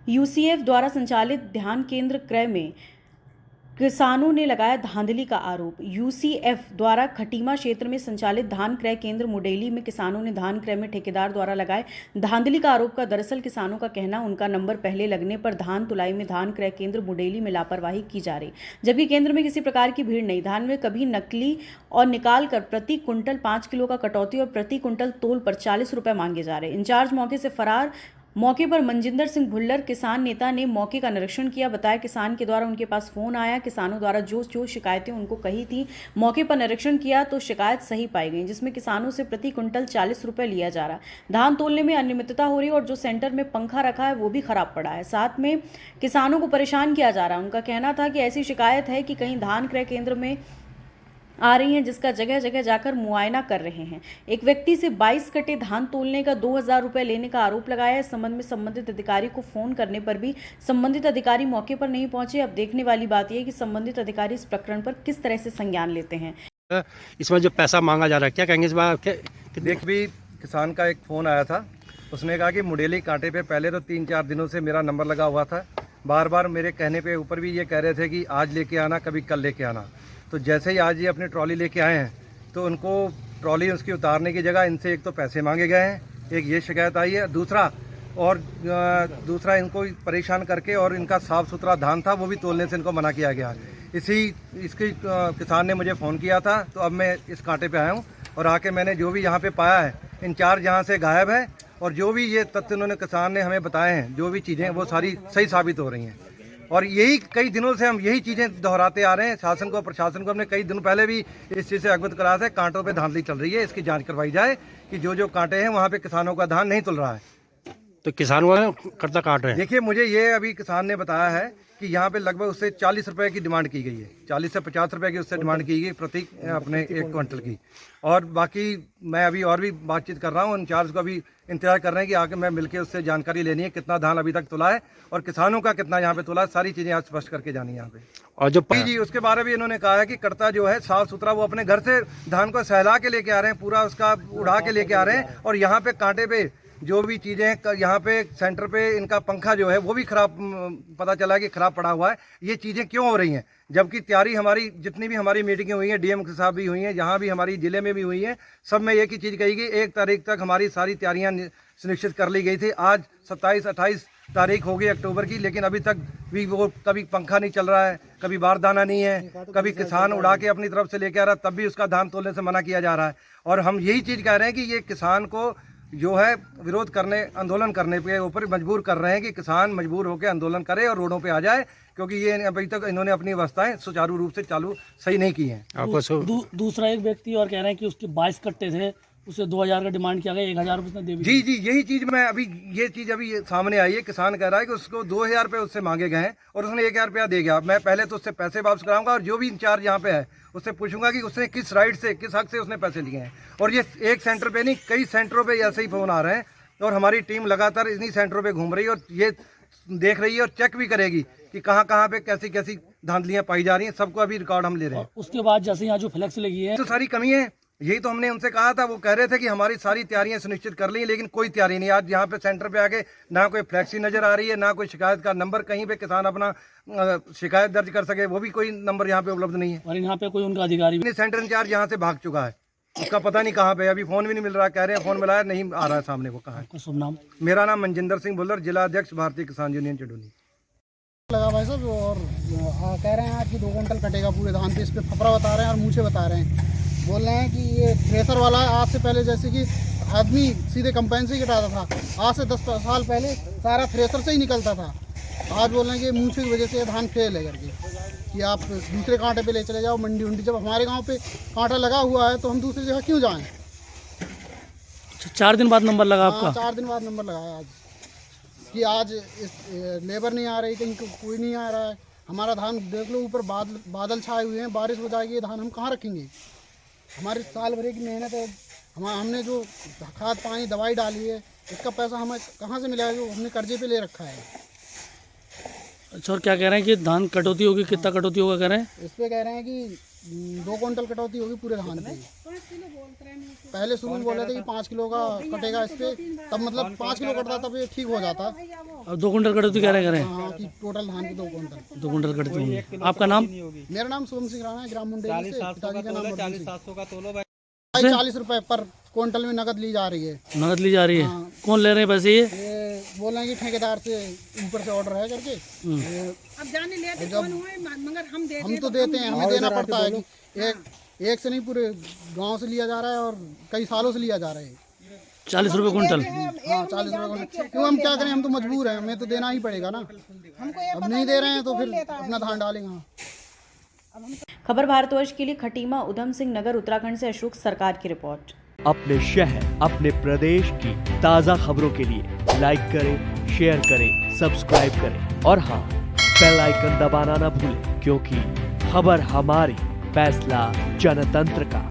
UCF द्वारा संचालित धान केंद्र क्रय में किसानों ने लगाया धांधली का आरोप। यूसीएफ द्वारा खटीमा क्षेत्र में संचालित धान क्रय केंद्र मुडेली में किसानों ने धान क्रय में ठेकेदार द्वारा लगाए धांधली का आरोप का। दरअसल किसानों का कहना उनका नंबर पहले लगने पर धान तुलाई में धान क्रय केंद्र मुडेली में लापरवाही की जा रही, जबकि केंद्र में किसी प्रकार की भीड़ नहीं। धान में कभी नकली और निकाल कर प्रति कुंटल 5 किलो का कटौती और प्रति कुंटल तोल पर 40 रुपए मांगे जा रहे। इंचार्ज मौके से फरार। मौके पर मनजिंदर सिंह भुल्लर किसान नेता ने मौके का निरीक्षण किया। बताया किसान के द्वारा उनके पास फोन आया, किसानों द्वारा जो शिकायतें उनको कही थी मौके पर निरीक्षण किया तो शिकायत सही पाई गई, जिसमें किसानों से प्रति कुंटल 40 रुपए लिया जा रहा। धान तोलने में अनियमितता हो रही है और जो सेंटर में पंखा रखा है वो भी खराब पड़ा है। साथ में किसानों को परेशान किया जा रहा है। उनका कहना था कि ऐसी शिकायत है कि कहीं धान क्रय केंद्र में आ रही हैं, जिसका जगह जगह जाकर मुआयना कर रहे हैं। एक व्यक्ति से 22 कट्टे धान तोलने का 2000 रुपए लेने का आरोप लगाया। इस संबंध में संबंधित अधिकारी को फोन करने पर भी संबंधित अधिकारी मौके पर नहीं पहुंचे। अब देखने वाली बात यह है कि संबंधित अधिकारी इस प्रकरण पर किस तरह से संज्ञान लेते हैं। इसमें जो पैसा मांगा जा रहा है, क्या कहेंगे इस बार? देख भी किसान का एक फ़ोन आया था, उसने कहा कि मुडेली कांटे पे पहले तो 3-4 दिनों से मेरा नंबर लगा हुआ था। बार बार मेरे कहने पे ऊपर भी ये कह रहे थे कि आज लेके आना, कभी कल लेके आना। तो जैसे ही आज ये अपनी ट्रॉली लेके आए हैं तो उनको ट्रॉली उसकी उतारने की जगह इनसे एक तो पैसे मांगे गए हैं, एक ये शिकायत आई है। दूसरा इनको परेशान करके और इनका साफ़ सुथरा धान था वो भी तोलने से इनको मना किया गया। इसकी किसान ने मुझे फ़ोन किया था, तो अब मैं इस कांटे पे आया हूँ और आके मैंने जो भी यहाँ पे पाया है, इंचार्ज यहाँ से गायब है और जो भी ये तथ्य उन्होंने किसान ने हमें बताए हैं, जो भी चीज़ें वो सारी सही साबित हो रही हैं। और यही कई दिनों से हम यही चीज़ें दोहराते आ रहे हैं। शासन को, प्रशासन को हमने कई दिनों पहले भी इस चीज़ से अवगत कराया था। कांटों पे धांधली चल रही है, इसकी जांच करवाई जाए कि जो कांटे हैं वहाँ पे किसानों का धान नहीं तुल रहा है। तो किसानों करता काट रहे हैं। देखिए, मुझे ये अभी किसान ने बताया है कि यहाँ पे लगभग उससे 40 रुपए की डिमांड की गई है, 40 से 50 रुपए की उससे डिमांड की गई प्रति अपने 1 क्विंटल की। और बाकी मैं अभी और भी बातचीत कर रहा हूँ, इंचार्ज को अभी इंतजार कर रहे हैं कि आके मैं मिलके उससे जानकारी लेनी है कितना धान अभी तक तुला है और किसानों का कितना यहाँ पे तुला है। सारी चीज़ें आज स्पष्ट करके जानी है यहाँ पे। और जो जी, उसके बारे में इन्होंने कहा है कि कर्ता जो है साफ सुथरा वो अपने घर से धान को सहला के लेके आ रहे हैं, पूरा उसका उड़ा के लेके आ रहे हैं। और यहाँ पे कांटे पे जो भी चीज़ें, यहाँ पे सेंटर पे इनका पंखा जो है वो भी खराब, पता चला कि खराब पड़ा हुआ है। ये चीज़ें क्यों हो रही हैं, जबकि तैयारी हमारी जितनी भी हमारी मीटिंगें हुई हैं, डीएम के साथ भी हुई हैं, जहाँ भी हमारी ज़िले में भी हुई हैं, सब में एक ही चीज़ कही गई, 1 तारीख तक हमारी सारी तैयारियाँ सुनिश्चित कर ली गई थी। आज 27-28 तारीख हो गई अक्टूबर की, लेकिन अभी तक भी वो कभी पंखा नहीं चल रहा है, कभी बारदाना नहीं है, कभी किसान उड़ा के अपनी तरफ से लेके आ रहा है, तब भी उसका धान तोलने से मना किया जा रहा है। और हम यही चीज़ कह रहे हैं कि ये किसान को जो है विरोध करने, आंदोलन करने के ऊपर मजबूर कर रहे हैं कि किसान मजबूर होकर आंदोलन करे और रोडों पे आ जाए, क्योंकि ये अभी तक इन्होंने अपनी व्यवस्थाएं सुचारू रूप से चालू सही नहीं की हैं। दूसरा एक व्यक्ति और कह रहे हैं कि उसके 22 कट्टे थे, उसे 2000 का डिमांड किया गया, 1000 रुपये दे। जी, यही चीज़ मैं अभी ये चीज़ अभी सामने आई है। किसान कह रहा है कि उसको 2000 रुपये उससे मांगे गए हैं और उसने 1000 रुपया दे गया। मैं पहले तो उससे पैसे वापस कराऊंगा और जो भी इंचार्ज यहाँ पे है उससे पूछूंगा कि उसने किस राइट से, किस हक से उसने पैसे लिए हैं। और ये एक सेंटर पे नहीं, कई सेंटरों पे ऐसे ही फ़ोन आ रहे हैं और हमारी टीम लगातार इन्हीं सेंटरों पे घूम रही है और ये देख रही है और चेक भी करेगी कि कहाँ कहाँ पे कैसी कैसी धांधलियाँ पाई जा रही हैं। सबको अभी रिकॉर्ड हम ले रहे हैं। उसके बाद जैसे यहाँ जो फ्लैक्स लगी है, तो सारी कमी है, यही तो हमने उनसे कहा था। वो कह रहे थे कि हमारी सारी तैयारियां सुनिश्चित कर ली, लेकिन कोई तैयारी नहीं। आज यहाँ पे सेंटर पे आके ना कोई फ्लैक्सी नजर आ रही है, ना कोई शिकायत का नंबर कहीं पे किसान अपना शिकायत दर्ज कर सके, वो भी कोई नंबर यहाँ पे उपलब्ध नहीं है। और यहाँ पे कोई उनका अधिकारी भी सेंटर इंचार्ज यहाँ से भाग चुका है, उसका पता नहीं कहाँ पे, अभी फोन भी नहीं मिल रहा। कह रहे हैं फोन मिला है, नहीं आ रहा है सामने। वो कहाँ है? शुभ नाम? मेरा नाम मनजिंदर सिंह भुल्लर, जिला अध्यक्ष भारतीय किसान यूनियन चंडोली। लगा भाई साहब, और कह रहे हैं आज कि 2 कुंटल कटेगा पूरे धान पे। इस पे फपरा बता रहे हैं और मुँह से बता रहे हैं। बोल रहे हैं कि ये थ्रेसर वाला है। आज से पहले जैसे कि आदमी सीधे कंपाइन से ही कटाता था, आज से 10 साल पहले सारा थ्रेसर से ही निकलता था। आज बोल रहे हैं कि मुँह की वजह से धान फेल है करके, कि आप दूसरे कांटे पे ले चले जाओ मंडी उंडी। जब हमारे गांव पे कांटा लगा हुआ है तो हम दूसरी जगह क्यों जाएं? 4 दिन बाद नंबर लगा आपका? 4 दिन बाद नंबर लगाया आज, कि आज लेबर नहीं आ रही, कहीं कोई नहीं आ रहा है। हमारा धान देख लो, ऊपर बादल छाए हुए हैं, बारिश हो जाएगी, धान हम कहाँ रखेंगे? हमारी साल भर की मेहनत है, हमने जो खाद पानी दवाई डाली है, इसका पैसा हमें कहाँ से मिलेगा जो हमने कर्जे पे ले रखा है। अच्छा, और क्या कह रहे हैं कि धान कटौती होगी? कितना कटौती होगा कह रहे हैं? इस पे कह रहे हैं कि 2 कुंटल कटौती होगी पूरे धान पे। पहले शुरू में बोल रहे थे कि 5 किलो का कटेगा इस पे, तब मतलब 5 किलो कटता तब ये ठीक हो जाता। अब 2 कुंटल कटे तो क्या करें? हाँ कि टोटल धान के 2 कुंटल। 2 कुंटल कटते होंगे। आपका नाम? मेरा नाम सोम सिंह राणा है, ग्राम मुंडेली से। पिताजी का नाम 40-700 का तोलो भाई। 40 रुपए पर क्विंटल में नकद ली जा रही है। नगद ली जा रही है। हाँ। कौन ले रहे हैं पैसे ये? ये बोल रहे हैं कि ठेकेदार से ऊपर से ऑर्डर है करके। अब जाने लेते कौन हुए मगर हम तो देते हैं, हमें देना पड़ता है कि एक से नहीं पूरे गांव से लिया जा रहा है और कई सालों से लिया जा रहा है। 40 रुपए कुंटल। हाँ 40 रुपए क्विंटल। क्यों हम क्या करें, हम तो मजबूर हैं, हमें तो देना ही पड़ेगा ना। अब नहीं दे रहे हैं तो फिर अपना धान डालेंगे। खबर भारतवर्ष के लिए खटीमा उधम सिंह नगर उत्तराखंड से अशोक सरकार की रिपोर्ट। अपने शहर अपने प्रदेश की ताज़ा खबरों के लिए लाइक करें, शेयर करें, सब्सक्राइब करें और हाँ, बेल आइकन दबाना ना भूलें, क्योंकि खबर हमारी, फैसला जनतंत्र का।